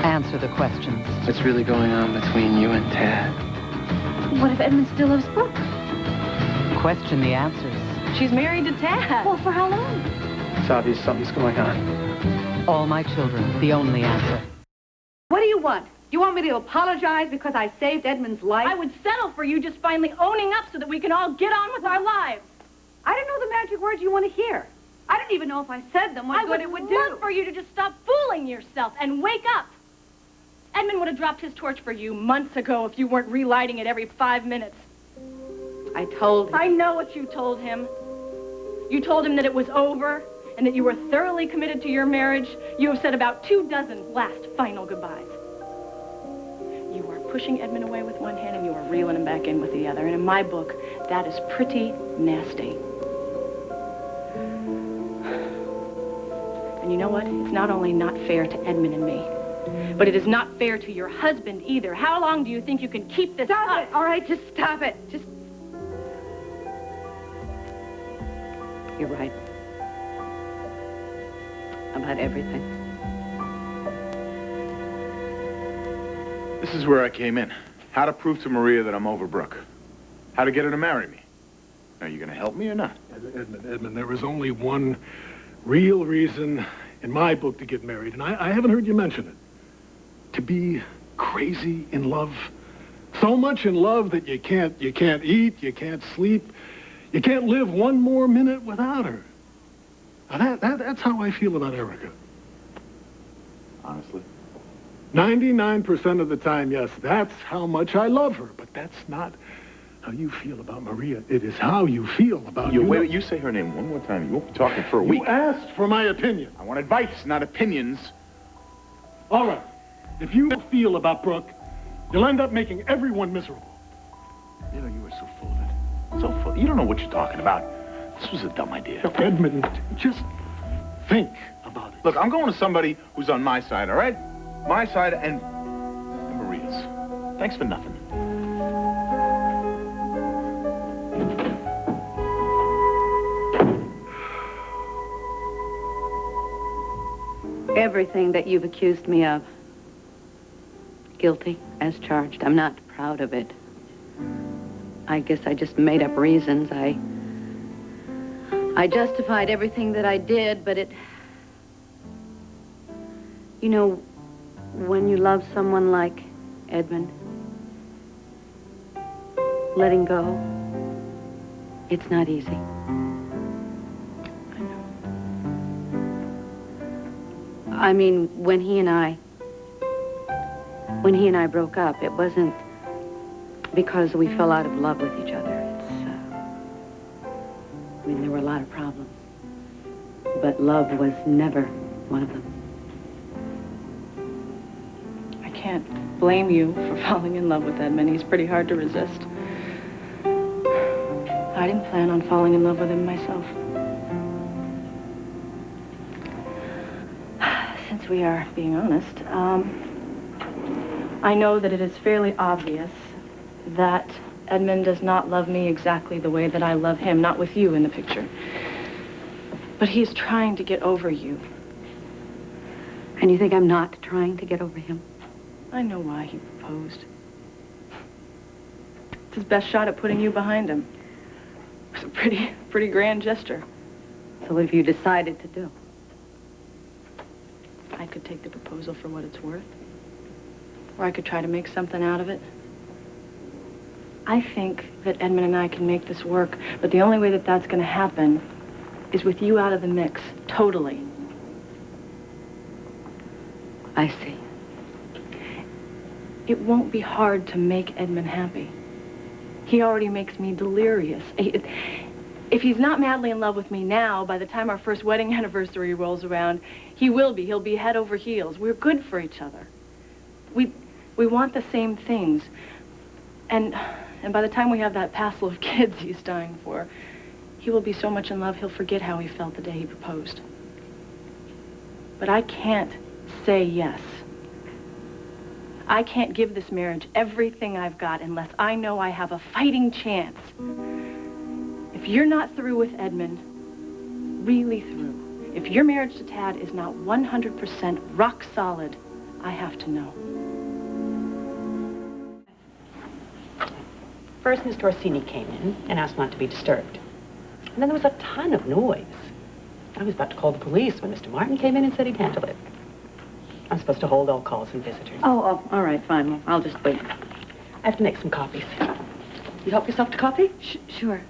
Answer the questions. What's really going on between you and Tad? What if Edmund still loves Brooke? Question the answers. She's married to Tad. Well, for how long? It's obvious something's going on. All my children, the only answer. What do you want? You want me to apologize because I saved Edmund's life? I would settle for you just finally owning up so that we can all get on with our lives. I don't know the magic words you want to hear. I don't even know if I said them what good it would do. I would love for you to just stop fooling yourself and wake up. Edmund would have dropped his torch for you months ago if you weren't relighting it every 5 minutes. I told him. I know what you told him. You told him that it was over and that you were thoroughly committed to your marriage. You have said about 24 last final goodbyes. You are pushing Edmund away with one hand and you are reeling him back in with the other. And in my book, that is pretty nasty. And you know what? It's not only not fair to Edmund and me, but it is not fair to your husband either. How long do you think you can keep this up? Stop it! All right, just stop it. Just... You're right. About everything. This is where I came in. How to prove to Maria that I'm over Brooke. How to get her to marry me. Are you going to help me or not? Edmund, there is only one real reason in my book to get married, and I haven't heard you mention it. To be crazy in love. So much in love that you can't eat, you can't sleep, you can't live one more minute without her. Now that's how I feel about Erica. Honestly? 99% of the time, yes, that's how much I love her, but that's not how you feel about Maria. It is how you feel about you. Wait, you say her name one more time. You won't be talking for a week. You asked for my opinion. I want advice, not opinions. All right. If you feel about Brooke, you'll end up making everyone miserable. You know, you were so full of it. So full. You don't know what you're talking about. This was a dumb idea. Look, Edmund, just think about it. Look, I'm going to somebody who's on my side, all right? My side and Maria's. Thanks for nothing. Everything that you've accused me of. Guilty, as charged. I'm not proud of it. I guess I just made up reasons. I justified everything that I did, but it... You know, when you love someone like Edmund, letting go, it's not easy. I know. I mean, when he and I broke up, it wasn't because we fell out of love with each other. I mean, there were a lot of problems, but love was never one of them. I can't blame you for falling in love with Edmund. He's pretty hard to resist. I didn't plan on falling in love with him myself. Since we are being honest, I know that it is fairly obvious that Edmund does not love me exactly the way that I love him, not with you in the picture. But he's trying to get over you. And you think I'm not trying to get over him? I know why he proposed. It's his best shot at putting you behind him. It's a pretty grand gesture. So what have you decided to do? I could take the proposal for what it's worth. Or I could try to make something out of it. I think that Edmund and I can make this work, but the only way that that's going to happen is with you out of the mix, totally. I see. It won't be hard to make Edmund happy. He already makes me delirious. If he's not madly in love with me now, by the time our first wedding anniversary rolls around, he will be. He'll be head over heels. We're good for each other. We want the same things. And by the time we have that passel of kids he's dying for, he will be so much in love he'll forget how he felt the day he proposed. But I can't say yes. I can't give this marriage everything I've got unless I know I have a fighting chance. If you're not through with Edmund, really through, if your marriage to Tad is not 100% rock solid, I have to know. First, Mr. Orsini came in and asked not to be disturbed. And then there was a ton of noise. I was about to call the police when Mr. Martin came in and said he'd handle it. I'm supposed to hold all calls and visitors. Oh, all right, fine. Well, I'll just wait. I have to make some copies. You help yourself to coffee? Sure.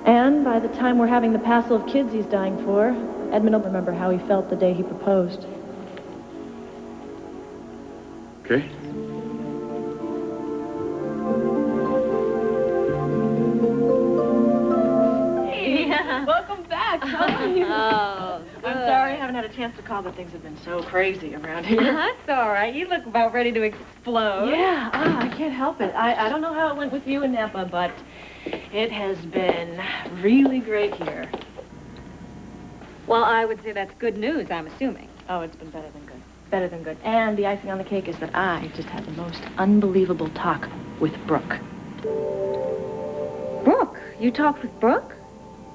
And by the time we're having the passel of kids he's dying for, Edmund will remember how he felt the day he proposed. Okay? Welcome back. How are you? I'm sorry I haven't had a chance to call, but things have been so crazy around here. That's all right. You look about ready to explode. Yeah, I can't help it. I don't know how it went with you in Napa, but it has been really great here. Well, I would say that's good news, I'm assuming. Oh, it's been better than good. Better than good. And the icing on the cake is that I just had the most unbelievable talk with Brooke. Brooke? You talked with Brooke?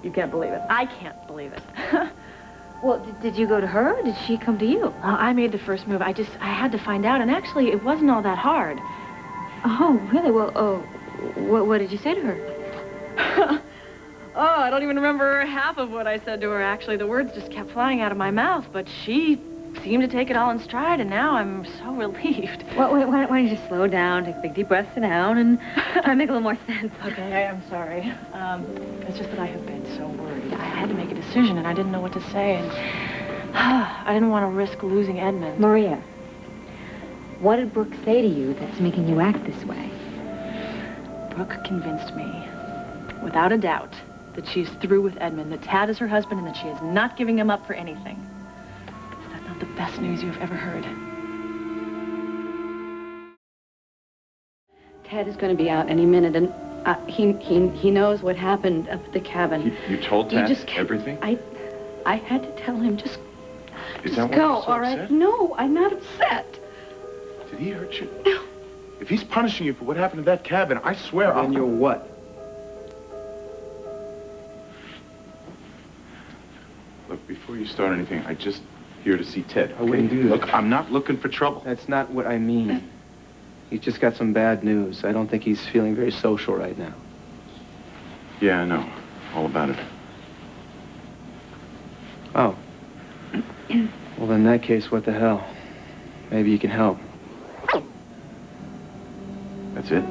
You can't believe it. I can't believe it. Well, did you go to her, or did she come to you? Well, I made the first move. I had to find out, and actually, it wasn't all that hard. Oh, really? Well, what did you say to her? Oh, I don't even remember half of what I said to her, actually. The words just kept flying out of my mouth, but she seemed to take it all in stride, and now I'm so relieved. Well, why don't you just slow down, take a big deep breath, sit down, and try to make a little more sense. Okay, I'm sorry. It's just that I have been so worried. I had to make a decision, and I didn't know what to say, and I didn't want to risk losing Edmund. Maria, what did Brooke say to you that's making you act this way? Brooke convinced me, without a doubt, that she's through with Edmund, that Tad is her husband, and that she is not giving him up for anything. Is that not the best news you've ever heard? Tad is going to be out any minute, and he knows what happened up at the cabin. You told Tad everything? I had to tell him, just Is that why go, you're so all right? upset? No, I'm not upset. Did he hurt you? No. If he's punishing you for what happened in that cabin, I swear Then you're what? Look, before you start anything, I'm just here to see Ted. I wouldn't do that. Look, I'm not looking for trouble. That's not what I mean. He's just got some bad news. I don't think he's feeling very social right now. Yeah, I know. All about it. Oh. Well, in that case, what the hell? Maybe you can help. That's it?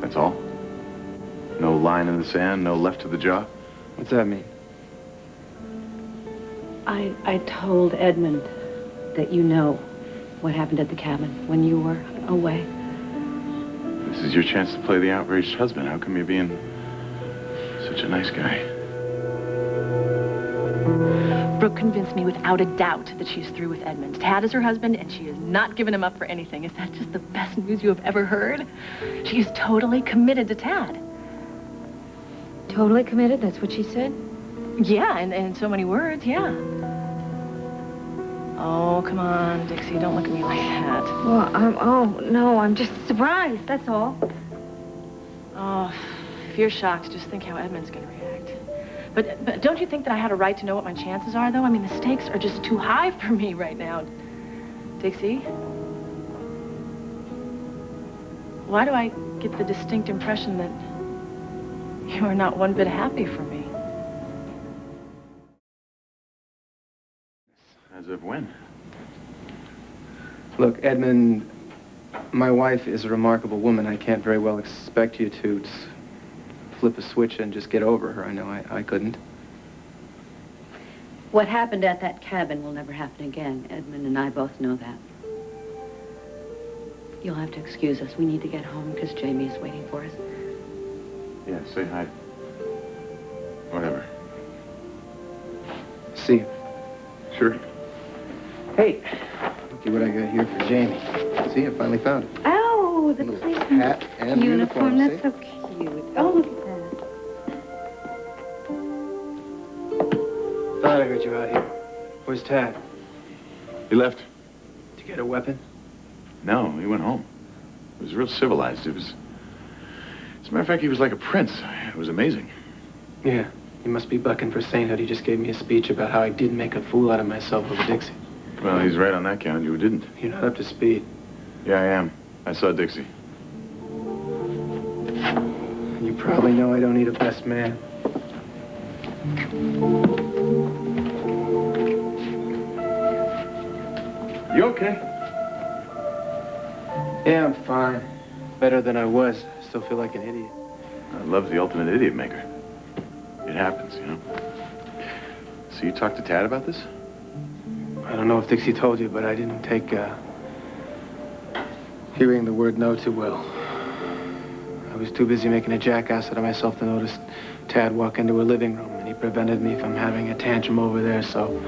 That's all? No line in the sand, no left to the jaw? What's that mean? I told Edmund that you know what happened at the cabin when you were away. This is your chance to play the outraged husband. How come you're being such a nice guy? Brooke convinced me without a doubt that she's through with Edmund. Tad is her husband, and she is not giving him up for anything. Is that just the best news you have ever heard? She is totally committed to Tad. Totally committed? That's what she said? Yeah, and in so many words, yeah. Oh, come on, Dixie, don't look at me like that. Well, no, I'm just surprised, that's all. Oh, if you're shocked, just think how Edmund's going to react. But don't you think that I had a right to know what my chances are, though? I mean, the stakes are just too high for me right now. Dixie? Why do I get the distinct impression that you are not one bit happy for me? As of when? Look, Edmund, my wife is a remarkable woman. I can't very well expect you to flip a switch and just get over her. I know I couldn't. What happened at that cabin will never happen again. Edmund and I both know that. You'll have to excuse us. We need to get home because Jamie is waiting for us. Yeah, say hi. Whatever. See you. Sure. Hey, looky what I got here for Jamie. See, I finally found it. Oh, the Little policeman's hat and uniform. see? That's so cute. Oh, look at that. Thought I heard you out here. Where's Tad? He left. Did you get a weapon? No, he went home. It was real civilized. As a matter of fact, he was like a prince. It was amazing. Yeah, he must be bucking for sainthood. He just gave me a speech about how I did make a fool out of myself over Dixie. Well, he's right on that count. You didn't. You're not up to speed. Yeah, I am. I saw Dixie. You probably know I don't need a best man. You okay? Yeah, I'm fine. Better than I was. I still feel like an idiot. Love's the ultimate idiot maker. It happens, you know. So you talked to Tad about this? I don't know if Dixie told you, but I didn't take, hearing the word no too well. I was too busy making a jackass out of myself to notice Tad walk into her living room, and he prevented me from having a tantrum over there, so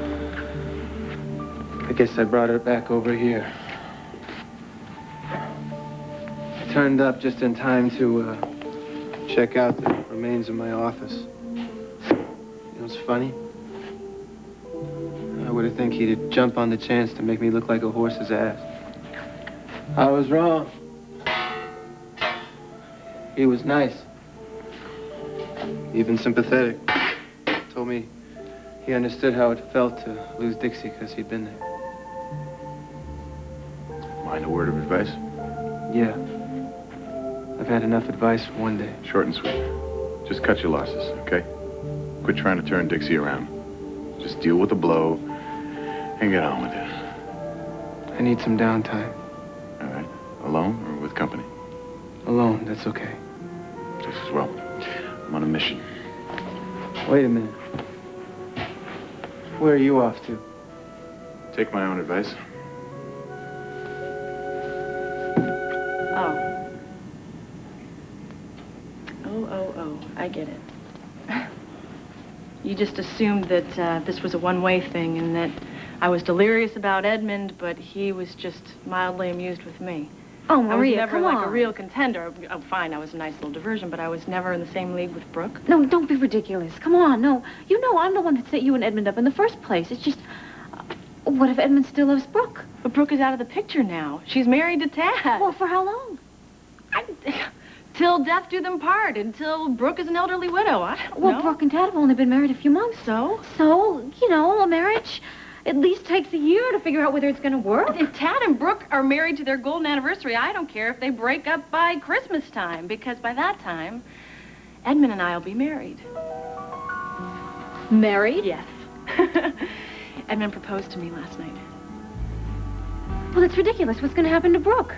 I guess I brought her back over here. I turned up just in time to, check out the remains of my office. You know what's funny? I would have think he'd jump on the chance to make me look like a horse's ass. I was wrong. He was nice. Even sympathetic. Told me he understood how it felt to lose Dixie because he'd been there. Mind a word of advice? Yeah. I've had enough advice for one day. Short and sweet. Just cut your losses, okay? Quit trying to turn Dixie around. Just deal with the blow and get on with it. I need some downtime. All right? Alone or with company? Alone, that's okay. Just as well. I'm on a mission. Wait a minute. Where are you off to? Take my own advice. Oh, I get it. You just assumed that this was a one-way thing and that I was delirious about Edmund, but he was just mildly amused with me. Oh, Maria, I was never come like on. a real contender. Oh, fine, I was a nice little diversion, but I was never in the same league with Brooke. No, don't be ridiculous. Come on, no. You know I'm the one that set you and Edmund up in the first place. It's just, what if Edmund still loves Brooke? But Brooke is out of the picture now. She's married to Tad. Well, for how long? Till death do them part, until Brooke is an elderly widow. I don't Well, know. Brooke and Tad have only been married a few months. So? So, you know, a marriage at least takes a year to figure out whether it's going to work. If Tad and Brooke are married to their golden anniversary, I don't care if they break up by Christmas time, because by that time, Edmund and I will be married. Married? Yes. Edmund proposed to me last night. Well, it's ridiculous. What's going to happen to Brooke?